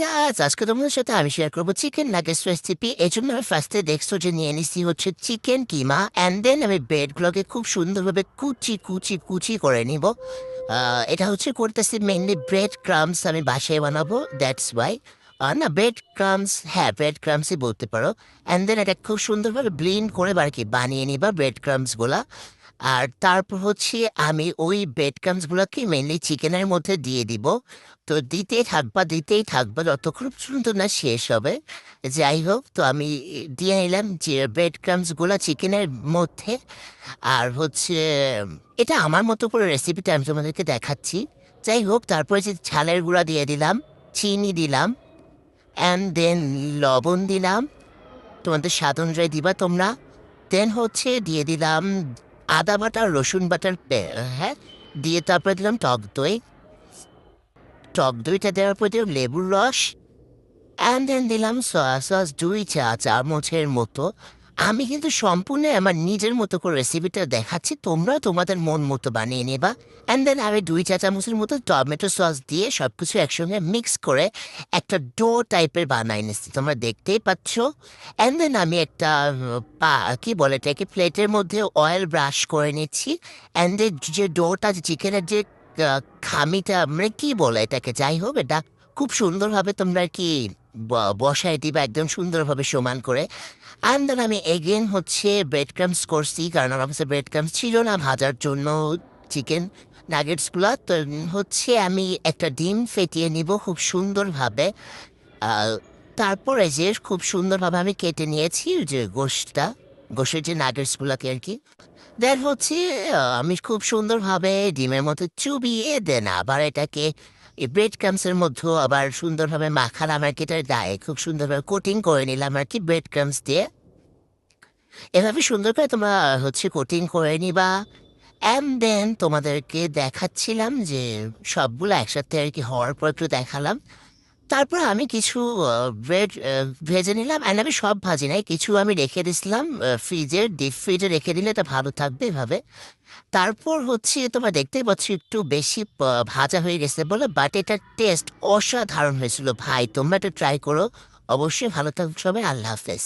Guys, আজকে তোমাদের সাথে আমি শেয়ার করবো চিকেন নাগেটস রেসিপি। এই জন্য আমি ফার্স্টে দেখছো যে নিয়ে নিছি হচ্ছে চিকেন কিমা, অ্যান্ড দেন আমি ব্রেডগুলোকে খুব সুন্দরভাবে কুচি কুচি কুচি করে নিব। এটা হচ্ছে করতেছি মেনলি ব্রেড ক্রামস আমি বাসায় বানাবো, দ্যাটস ওয়াই। না, ব্রেড ক্রামস, হ্যাঁ ব্রেড ক্রামসই বলতে পারো। অ্যান্ড দেন এটা খুব সুন্দরভাবে ব্লিন্ড করে আর কি বানিয়ে নিবা ব্রেড ক্রামসগুলা। আর তারপর হচ্ছে আমি ওই ব্রেড ক্রামসগুলোকে মেনলি চিকেনের মধ্যে দিয়ে দিব। তো দিতেই থাকবা যতক্ষণ পর্যন্ত না শেষ হবে। যাই হোক, তো আমি দিয়ে নিলাম যে ব্রেড ক্রামসগুলো চিকেনের মধ্যে। আর হচ্ছে এটা আমার মতো করে রেসিপিটা আমি তোমাদেরকে দেখাচ্ছি। যাই হোক, তারপরে যে ঝালের গুঁড়া দিয়ে দিলাম, চিনি দিলাম, অ্যান্ড দেন লবণ দিলাম, তোমাদের স্বাদ অনুযায়ী দিবা তোমরা। দেন হচ্ছে দিয়ে দিলাম আদা বাটা রসুন বাটার হ্যাঁ, দিয়ে তারপরে দিলাম টক দইটা দেওয়ার পর দিলাম লেবুর রস, অ্যান্ড দেন দিলাম সয়া সস 2 চা চামচের মতো। আমি কিন্তু সম্পূর্ণ আমার নিজের মতো করে রেসিপিটা দেখাচ্ছি, তোমরা তোমাদের মন মতো বানিয়ে নেবা। অ্যান্ড দেন আমি 2 চা চামচের মতো টমেটো সস দিয়ে সব কিছু একসঙ্গে মিক্স করে একটা ডো টাইপের বানাই নিচ্ছি, তোমরা দেখতেই পাচ্ছ। অ্যান্ড দেন আমি একটা কি বলে এটাকে, প্লেটের মধ্যে অয়েল ব্রাশ করে নিচ্ছি। অ্যান্ড দেন যে ডোটা, চিকেনের যে খামিটা, মানে কি বলে এটাকে, যাই হোক এটা খুব সুন্দরভাবে তোমরা আর কি বসায় দিবা একদম সুন্দরভাবে সমান করে। অ্যান্ড দেন আমি এগেন হচ্ছে ব্রেড ক্রামস করছি, কারণ আমার কাছে ব্রেড ক্রামস ছিল না ভাজার জন্য চিকেন নাগেটসগুলো। তো হচ্ছে আমি একটা ডিম ফেটিয়ে নিব খুব সুন্দরভাবে। আহ, তারপরে যে খুব সুন্দরভাবে আমি কেটে নিয়েছি যে গোশের যে নাগেটসগুলোকে আর কি। দেন হচ্ছে আমি খুব সুন্দরভাবে ডিমের মধ্যে চুবিয়ে দেন আবার এটাকে এই ব্রেড ক্রামসের মধ্যেও আবার সুন্দরভাবে মাখালাম আর কি, এটার গায়ে খুব সুন্দরভাবে কোটিং করে নিলাম আর কি ব্রেড ক্রামস দিয়ে। এভাবে সুন্দর করে তোমরা হচ্ছে কোটিং করে নিবা। অ্যান্ড দেন তোমাদেরকে দেখাচ্ছিলাম যে সবগুলো একসাথে আর কি হওয়ার পর একটু দেখালাম। তারপর আমি কিছু ব্রেড ভেজে নিলাম, অ্যান্ড আমি সব ভাজি নাই, কিছু আমি রেখে দিছিলাম ডিপ ফ্রিজে রেখে দিলে এটা ভালো থাকবে এভাবে। তারপর হচ্ছে তোমরা দেখতেই পাচ্ছ একটু বেশি ভাজা হয়ে গেছে বলে, বাট এটার টেস্ট অসাধারণ হয়েছিল ভাই, তোমরা এটা ট্রাই করো। অবশ্যই ভালো থাকবে সবাই, আল্লাহ হাফেজ।